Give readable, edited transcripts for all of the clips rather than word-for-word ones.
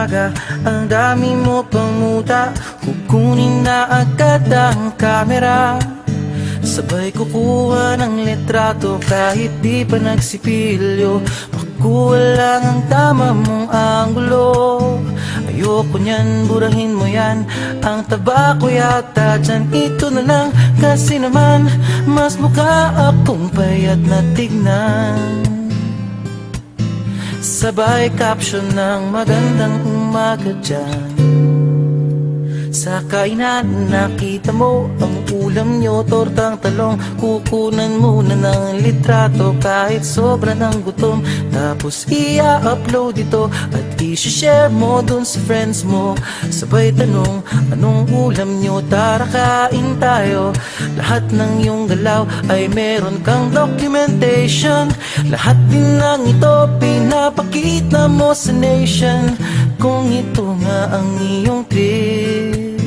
umaga, ang dami mo pang muta. Kukunin na agad ang kamera, sabay kukuha ng litrato kahit di pa nagsipilyo. Makuha lang ang tama mong anggulo. Ayoko niyan, burahin mo yan. Ang taba ko yata dyan, ito na lang. Kasi naman, mas mukha akong payat na tignan. Sabay caption ng magandang umaga dyan. Sa kainan nakita mo ang ulam nyo, tortang talong. Kukunan muna ng litrato kahit sobra ng gutom. Tapos i-upload ito at i-share mo dun sa friends mo. Sabay tanong, anong ulam nyo? Tara kain tayo. Lahat ng iyong galaw ay meron kang documentation. Lahat din ng ito pinapakita mo sa nation. Kung ito nga ang iyong trip,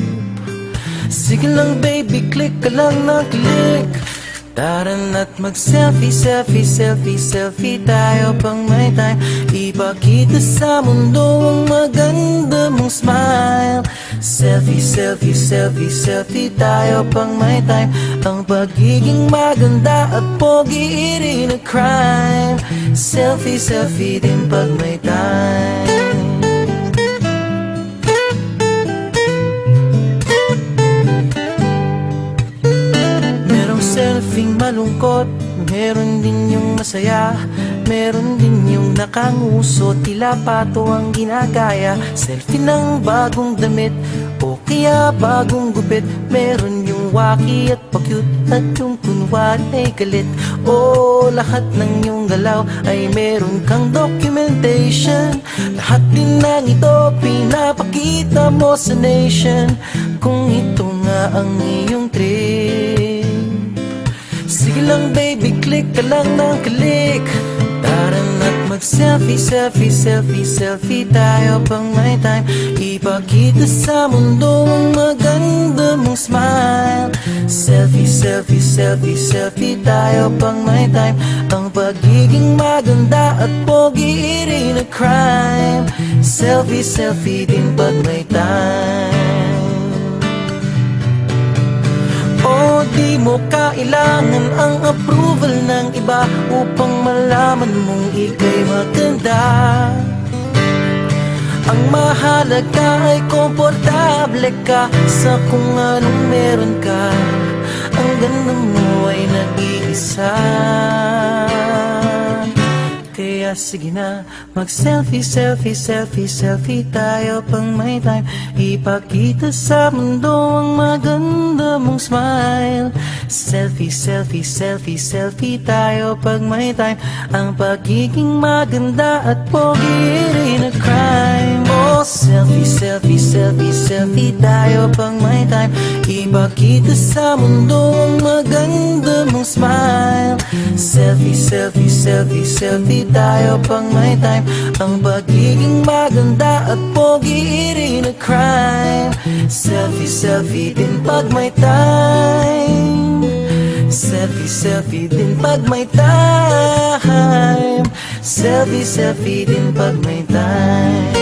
sige lang baby, click ka lang ng click. Tara na't mag-selfie, selfie, selfie, selfie tayo pang may time. Ipakita sa mundo ang maganda mong smile. Selfie, selfie, selfie, selfie tayo pang may time. Ang pagiging maganda at pogi rin a crime. Selfie, selfie din pag may time. Selfing malungkot, meron din yung masaya. Meron din yung nakanguso, tila pato ang ginagaya. Selfie ng bagong damit o kaya bagong gupit. Meron yung waki at pa-cute at yung kunwari ay galit. O lahat ng yung galaw ay meron kang documentation. Lahat din ng ito pinapakita mo sa nation. Kung ito nga ang iyong trip, sige lang baby, click ka lang ng click. Tara na't mag-selfie, selfie, selfie, selfie tayo pang may time. Ipakita sa mundo ang maganda mong smile. Selfie, selfie, selfie, selfie tayo pang may time. Ang pagiging maganda at pogi rin a crime. Selfie, selfie din pag may time. O di mo kailangan ang approval ng iba upang malaman mong ika'y maganda. Ang mahalaga ay komportable ka sa kung anong meron ka. Ang ganda mo ay nag-iisa. Kaya sige na, mag-selfie, selfie, selfie, selfie tayo pang may time. Ipakita sa mundo ang maganda mong smile. Selfie, selfie, selfie, selfie tayo pag may time. Ang pagiging maganda at pogi rin a crime. Oh, selfie, selfie, selfie, selfie tayo pang may time. Ipakita sa mundo ang maganda mong smile. Selfie, selfie, selfie, selfie tayo pang may time. Ang pagiging maganda at pogi rin a crime. Selfie, selfie din pag may time. Selfie, selfie din pag may time. Selfie, selfie din pag may time.